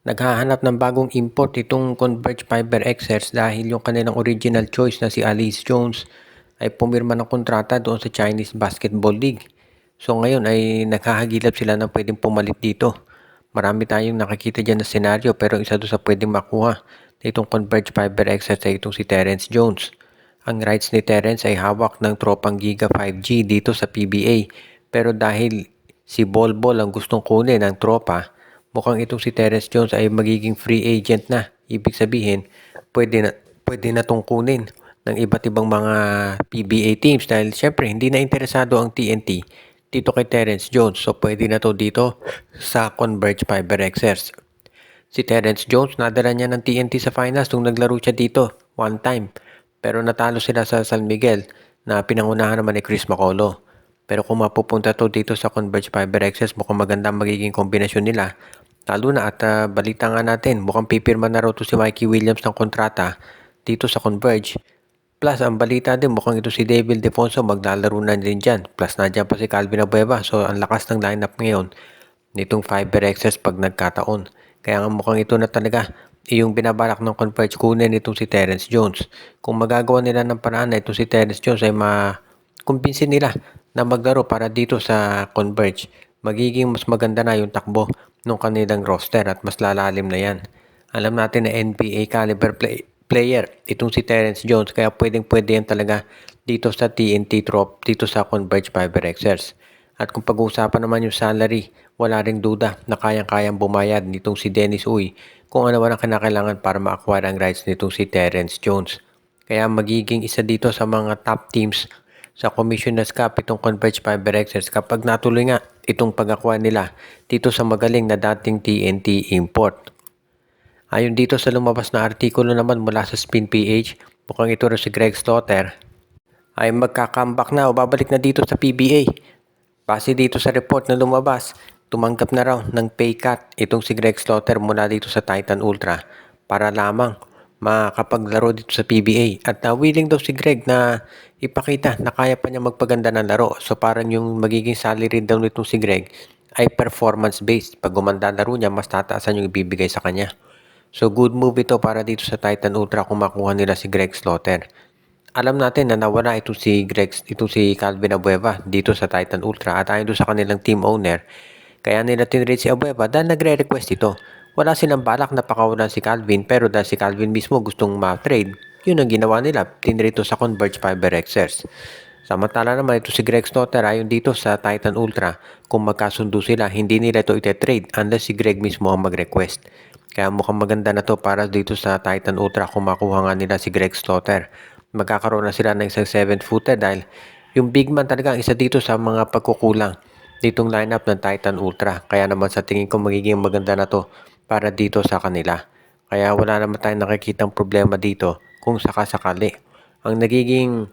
Naghahanap ng bagong import itong Converge Fiber Xers dahil yung kanilang original choice na si Alice Jones ay pumirma ng kontrata doon sa Chinese Basketball League. So ngayon ay naghahagilap sila ng pwedeng pumalit dito. Marami tayong nakikita dyan na senaryo pero isa doon sa pwedeng makuha na itong Converge Fiber Xers ay itong si Terrence Jones. Ang rights ni Terrence ay hawak ng tropang Giga 5G dito sa PBA. Pero dahil si Bolbol ang gustong kunin ng tropa, mukhang itong si Terrence Jones ay magiging free agent na. Ibig sabihin, pwede na tong kunin ng iba't ibang mga PBA teams dahil syempre hindi na interesado ang TNT dito kay Terrence Jones. So pwede na to dito sa Converge Fiber Xers. Si Terrence Jones nadala niya ng TNT sa finals nung naglaro siya dito one time. Pero natalo sila sa San Miguel na pinangunahan naman ni Chris Macolo. Pero kung mapupunta to dito sa Converge Fiber Xers, mukhang maganda magiging kombinasyon nila. Lalo na at balita nga natin, mukhang pipirma na raw to si Mikey Williams ng kontrata dito sa Converge. Plus, ang balita din, mukhang ito si David Defonso maglalaro na din dyan. Plus, nandiyan pa si Calvin Abueva. So, ang lakas ng lineup ngayon nitong Fiber Xers pag nagkataon. Kaya nga mukhang ito na talaga yung binabalak ng Converge kunin itong si Terrence Jones. Kung magagawa nila ng paraan na itong si Terrence Jones ay makumbinsin nila na maglaro para dito sa Converge, magiging mas maganda na yung takbo ng kanilang roster at mas lalalim na yan. Alam natin na NBA caliber player itong si Terrence Jones kaya pwedeng-pwede yan talaga dito sa TNT Trop, dito sa Converge Fiber Xers. At kung pag-uusapan naman yung salary, wala ring duda na kayang-kayang bumayad nitong si Dennis Uy kung ano ang kinakailangan para ma-acquire ang rights nitong si Terrence Jones. Kaya magiging isa dito sa mga top teams sa Commissioner's Cup itong Converge Fiber Xers kapag natuloy nga itong pag-acquire nila dito sa magaling na dating TNT import. Ayon dito sa lumabas na artikulo naman mula sa Spin PH, mukhang ito rin si Greg Slaughter ay magka-comeback na o babalik na dito sa PBA. Base dito sa report na lumabas, tumanggap na raw ng pay cut itong si Greg Slaughter mula dito sa Titan Ultra para lamang makapaglaro dito sa PBA. At willing daw si Greg na ipakita na kaya pa niya magpaganda ng laro. So parang yung magiging salary daw nitong si Greg ay performance-based. Pag gumanda laro niya, mas tataasan yung ibibigay sa kanya. So good move ito para dito sa Titan Ultra kung makuha nila si Greg Slaughter. Alam natin na nawala ito si Calvin Abueva dito sa Titan Ultra at ayon doon sa kanilang team owner, kaya nila tinrade si Abueva dahil nagre-request ito. Wala silang balak na pakawalan si Calvin pero dahil si Calvin mismo gustong ma-trade, yun ang ginawa nila, tinrade ito sa Converge Fiber Xers. Samantala naman ito si Greg Slaughter ayon dito sa Titan Ultra, kung magkasundo sila, hindi nila ito ite-trade unless si Greg mismo ang mag-request. Kaya mukhang maganda na to para dito sa Titan Ultra kung makuha nga nila si Greg Slaughter. Magkakaroon na sila ng isang 7-footer dahil yung big man talaga ang isa dito sa mga pagkukulang ditong lineup ng Titan Ultra. Kaya naman sa tingin ko magiging maganda na to para dito sa kanila. Kaya wala naman tayong nakikitang problema dito kung sakasakali. Ang nagiging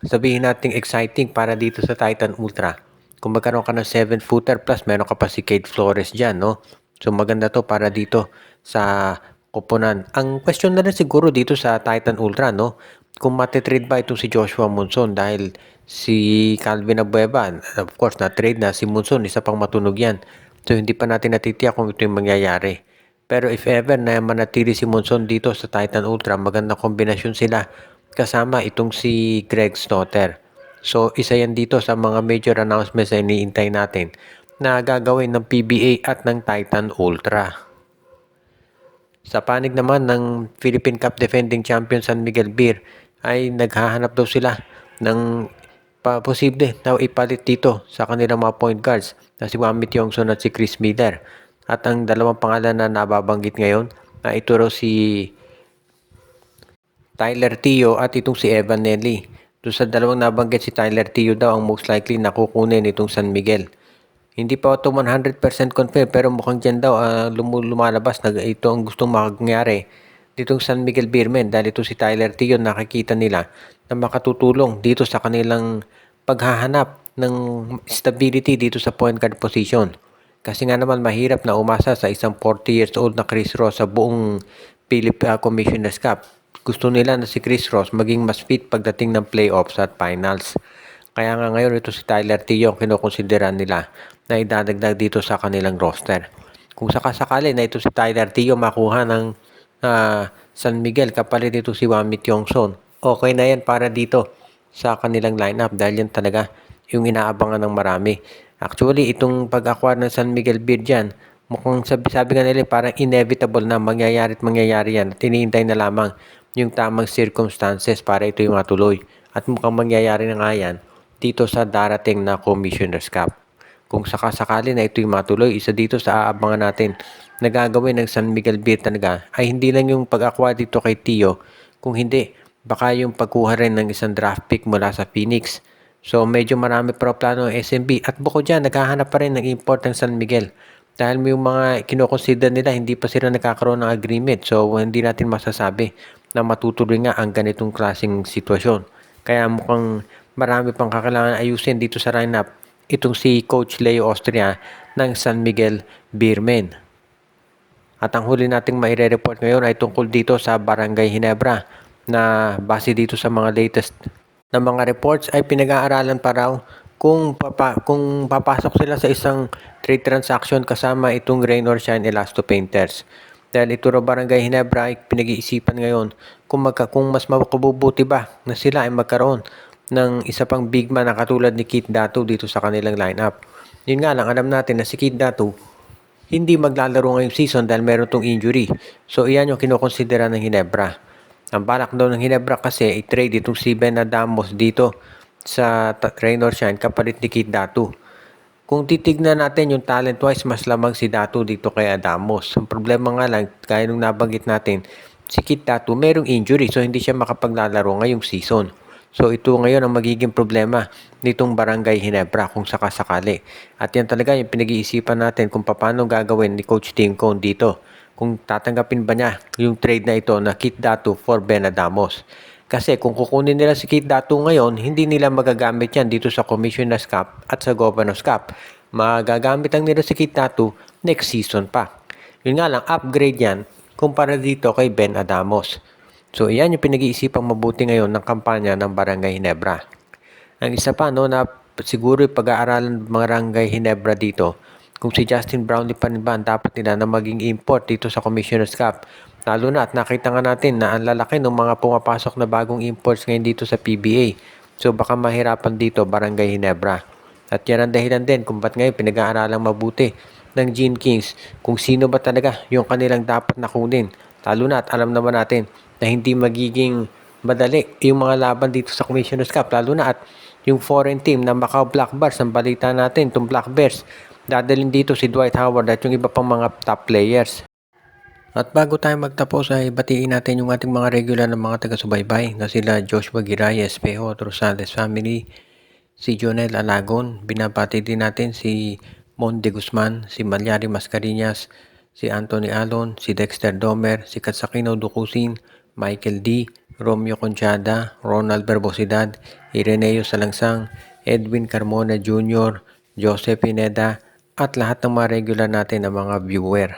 sabihin nating exciting para dito sa Titan Ultra, kung magkaroon ka ng 7-footer plus meron ka pa si Cade Flores dyan, no? So maganda to para dito sa koponan. Ang question na rin siguro dito sa Titan Ultra, no? Kung matitrade ba itong si Joshua Monson dahil si Calvin Abueva, of course, na-trade na si Monson, isa pang matunog yan. So, hindi pa natin natitiyak kung ito yung mangyayari. Pero if ever na manatili si Monson dito sa Titan Ultra, magandang kombinasyon sila kasama itong si Greg Slaughter. So, isa yan dito sa mga major announcements na iniintay natin na gagawin ng PBA at ng Titan Ultra. Sa panig naman ng Philippine Cup defending champion San Miguel Beer, ay naghahanap daw sila ng posible na ipalit dito sa kanilang mga point guards na si Wami Tiongson at si Chris Miller. At ang dalawang pangalan na nababanggit ngayon na ito raw si Tyler Tio at itong si Evan Nelly. Doon sa dalawang nabanggit, si Tyler Tio daw ang most likely na kukunin itong San Miguel. Hindi pa ito 100% confirm pero mukhang dyan daw lumalabas na ito ang gustong mangyari ditong San Miguel Beermen dahil ito si Tyler Tio nakikita nila na makatutulong dito sa kanilang paghahanap ng stability dito sa point guard position. Kasi nga naman mahirap na umasa sa isang 40 years old na Chris Ross sa buong Commissioner's Cup. Gusto nila na si Chris Ross maging mas fit pagdating ng playoffs at finals. Kaya nga ngayon ito si Tyler Tio ang kinukonsidera nila na idadagdag dito sa kanilang roster. Kung sakasakali na ito si Tyler Teo makuha ng San Miguel kapalit ito si Wami Tiongson, okay na yan para dito sa kanilang lineup dahil yan talaga yung inaabangan ng marami. Actually, itong pag-acquire ng San Miguel Beer dyan, mukhang sabi nga nila parang inevitable na mangyayari yan at hinihintay na lamang yung tamang circumstances para ito yung matuloy. At mukhang mangyayari na nga yan dito sa darating na Commissioner's Cup. Kung sakasakali na ito yung matuloy, isa dito sa aabangan natin na gagawin ng San Miguel Beer talaga ay hindi lang yung pag-acquire dito kay Tio, kung hindi, baka yung pagkuha rin ng isang draft pick mula sa Phoenix. So medyo marami pa plano ng SMB at bukod dyan, naghahanap pa rin ng import ng San Miguel. Dahil may yung mga kinoconsider nila, hindi pa sila nakakaroon ng agreement. So hindi natin masasabi na matutuloy nga ang ganitong klaseng sitwasyon. Kaya mukhang marami pang kakailangan ayusin dito sa lineup itong si Coach Leo Austria ng San Miguel Beermen. At ang huli nating maire-report ngayon ay tungkol dito sa Barangay Ginebra na base dito sa mga latest na mga reports ay pinag-aaralan pa raw kung papasok sila sa isang trade transaction kasama itong Rain or Shine Elasto Painters. Dahil ito raw Barangay Ginebra ay pinag-iisipan ngayon kung mas makabubuti ba na sila ay magkaroon ng isa pang big man na katulad ni Keith Datu dito sa kanilang lineup. Yun nga lang, alam natin na si Keith Datu hindi maglalaro ngayong season dahil meron tong injury. So iyan yung kinokonsidera ng Ginebra. Ang balak daw ng Ginebra kasi i-trade itong si Ben Adamos dito sa Rain or Shine kapalit ni Keith Datu. Kung titignan natin yung talent-wise, mas lamang si Datu dito kay Adamos. Ang problema nga lang, kaya nung nabanggit natin, si Keith Datu merong injury so hindi siya makapaglalaro ngayong season. So ito ngayon ang magiging problema nitong Barangay Ginebra kung sakasakali. At yan talaga yung pinag-iisipan natin kung paano gagawin ni Coach Tim Cone dito. Kung tatanggapin ba niya yung trade na ito na Keith Datu for Ben Adamos. Kasi kung kukunin nila si Keith Datu ngayon, hindi nila magagamit yan dito sa Commissioner's Cup at sa Governor's Cup. Magagamit lang nila si Keith Datu next season pa. Yun nga lang, upgrade yan kumpara dito kay Ben Adamos. So, iyan yung pinag-iisipang mabuti ngayon ng kampanya ng Barangay Ginebra. Ang isa pa, na siguro yung pag-aaralan ng Barangay Ginebra dito, kung si Justin Brownlee pa rin ba dapat nila na maging import dito sa Commissioner's Cup. Lalo na at nakita nga natin na ang lalaki ng mga pumapasok na bagong imports ngayon dito sa PBA. So, baka mahirapan dito Barangay Ginebra. At yan ang dahilan din kung ba't ngayon pinag-aaralang mabuti ng Gene Kings kung sino ba talaga yung kanilang dapat nakunin. Lalo na at alam naman natin na hindi magiging madali yung mga laban dito sa Commissioner's Cup. Lalo na at yung foreign team na Macau Black Bears, ang balita natin, itong Black Bears, dadalhin dito si Dwight Howard at yung iba pang mga top players. At bago tayo magtapos ay batiin natin yung ating mga regular na mga taga-subaybay na sila Joshua Girayes, Peho, Rosales family, si Jonel Alagon, binabati din natin si Monde Guzman, si Malyari Mascarillas, si Anthony Alon, si Dexter Domer, si Katsakino Dukusin, Michael D., Romeo Conchada, Ronald Verbosidad, Ireneo Salangsang, Edwin Carmona Jr., Joseph Pineda, at lahat ng mga regular natin na mga viewer.